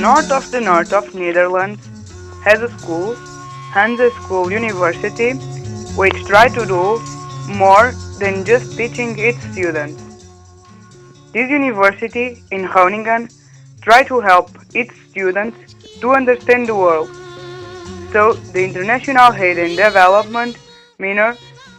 the north of Netherlands has a school, Hanze University, which try to do more than just teaching its students. This university in Groningen try to help its students to understand the world. So the International Aid and Development minor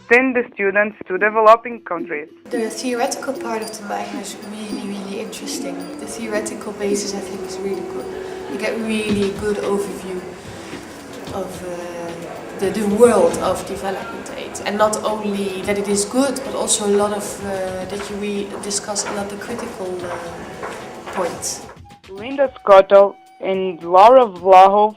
send the students to developing countries. The theoretical part of the minor is really interesting. The theoretical basis I think is really good. You get really good overview of the world of development aid, and not only that it is good, but also a lot of that we discuss a lot of critical points. Linda Scotto and Laura Vlahov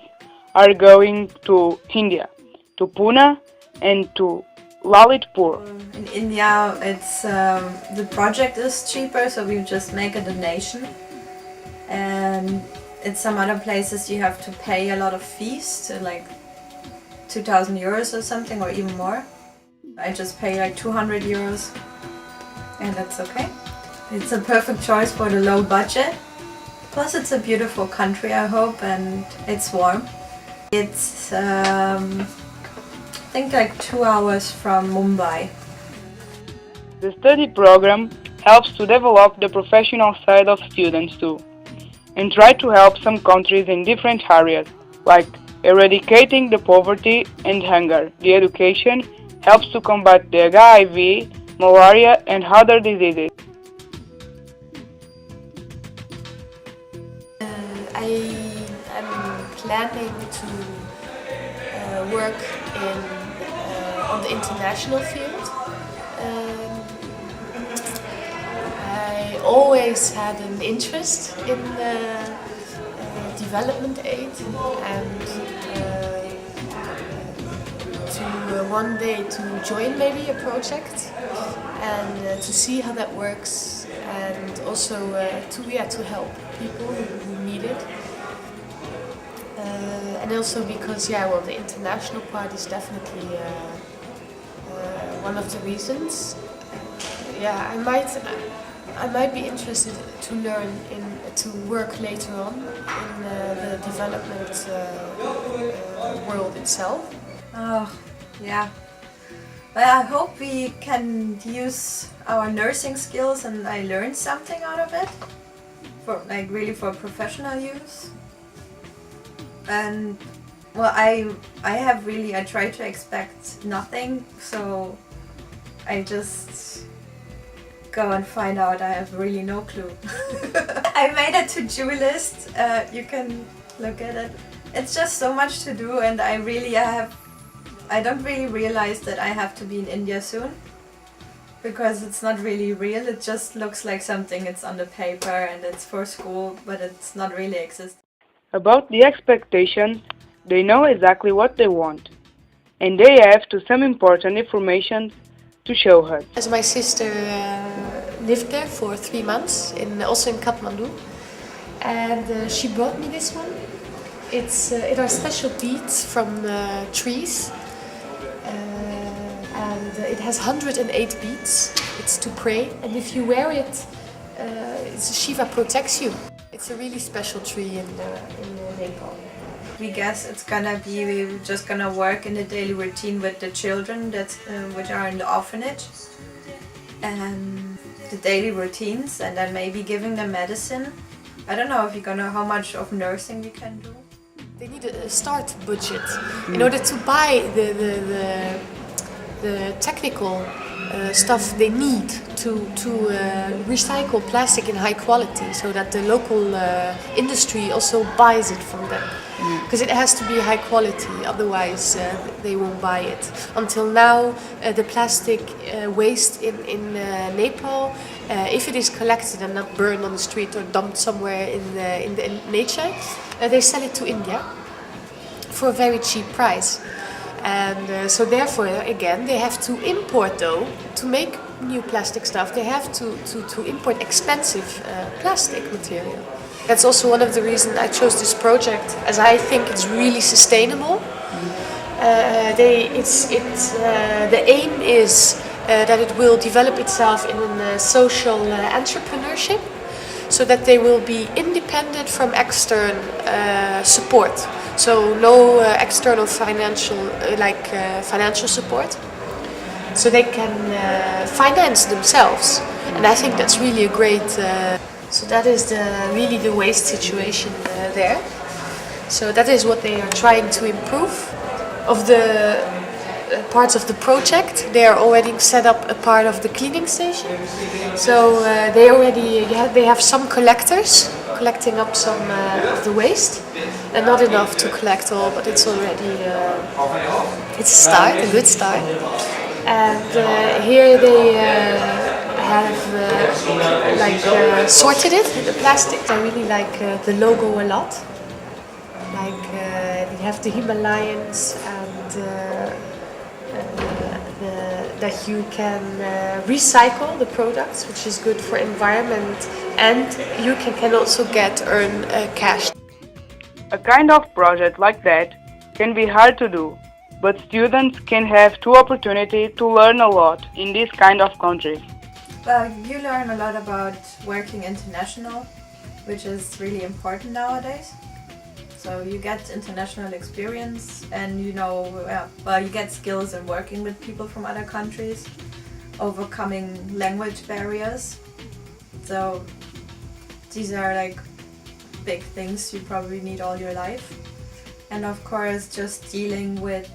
are going to India, to Pune and to Lalitpur. In India, it's the project is cheaper, so we just make a donation. And in some other places, you have to pay a lot of fees, to like 2,000 euros or something, or even more. I just pay like 200 euros, and that's okay. It's a perfect choice for the low budget. Plus, it's a beautiful country, I hope, and it's warm. It's I think like 2 hours from Mumbai. The study program helps to develop the professional side of students too, and try to help some countries in different areas, like eradicating the poverty and hunger. The education helps to combat the HIV, malaria and other diseases. I am planning to work on the international field. I always had an interest in development aid, and to one day to join maybe a project and to see how that works, and also to help people who need it. And also because, the international part is definitely one of the reasons. I might be interested to learn to work later on in the development world itself. Oh, yeah. But I hope we can use our nursing skills and I learned something out of it, for professional use. And I try to expect nothing, so I just go and find out. I have really no clue. I made a to-do list. You can look at it. It's just so much to do, and I don't really realize that I have to be in India soon, because it's not really real. It just looks like something. It's on the paper and it's for school, but it's not really existing. About the expectations, they know exactly what they want, and they have some important information to show us. As my sister lived there for 3 months, also in Kathmandu, and she brought me this one. It are special beads from trees, and it has 108 beads. It's to pray, and if you wear it, Shiva protects you. It's a really special tree in Nepal. We guess we're just gonna work in the daily routine with the children which are in the orphanage, and the daily routines, and then maybe giving them medicine. I don't know how much of nursing we can do. They need a start budget in order to buy the technical stuff they need to recycle plastic in high quality, so that the local industry also buys it from them. Because it has to be high quality, otherwise they won't buy it. Until now, the plastic waste in Nepal, if it is collected and not burned on the street or dumped somewhere in the nature, they sell it to India for a very cheap price. And so therefore, again, they have to import, though, to make new plastic stuff. They have to import expensive plastic material. That's also one of the reasons I chose this project, as I think it's really sustainable. The aim is that it will develop itself in a social entrepreneurship. So so that they will be independent from external support. So no external financial support. So they can finance themselves, and I think that's really a great. So that is really the waste situation there. So that is what they are trying to improve. Of the parts of the project, they are already set up a part of the cleaning station. So they have some collectors collecting up some of the waste, and not enough to collect all, but it's already it's a good start. And here they have sorted it, the plastic. I really like the logo a lot. They have the Himalayas and that you can recycle the products, which is good for environment, and you can also earn cash. A kind of project like that can be hard to do, but students can have two opportunities to learn a lot in this kind of countries. Well, you learn a lot about working international, which is really important nowadays. So you get international experience, and you get skills in working with people from other countries, overcoming language barriers. So these are big things you probably need all your life. And of course, just dealing with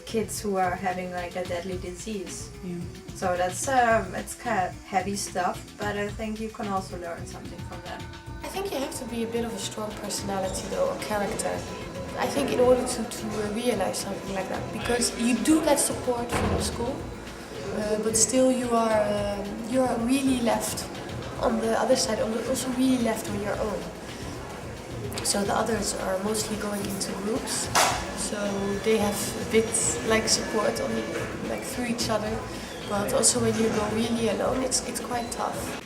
kids who are having a deadly disease. Yeah. So that's it's kind of heavy stuff, but I think you can also learn something from that. I think you have to be a bit of a strong personality though, a character. I think in order to realize something like that, because you do get support from the school, but still you are really left on the other side, also really left on your own. So the others are mostly going into groups, so they have a bit support through each other, but also when you go really alone, it's quite tough.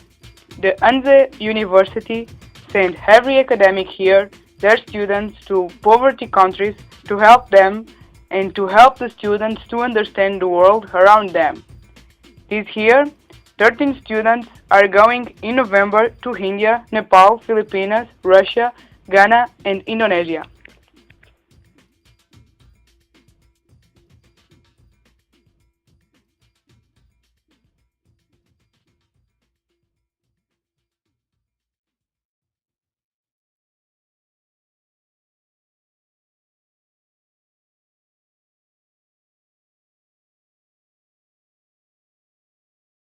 The Hanze University sent every academic year their students to poverty countries to help them and to help the students to understand the world around them. This year, 13 students are going in November to India, Nepal, Philippines, Russia, Ghana and Indonesia.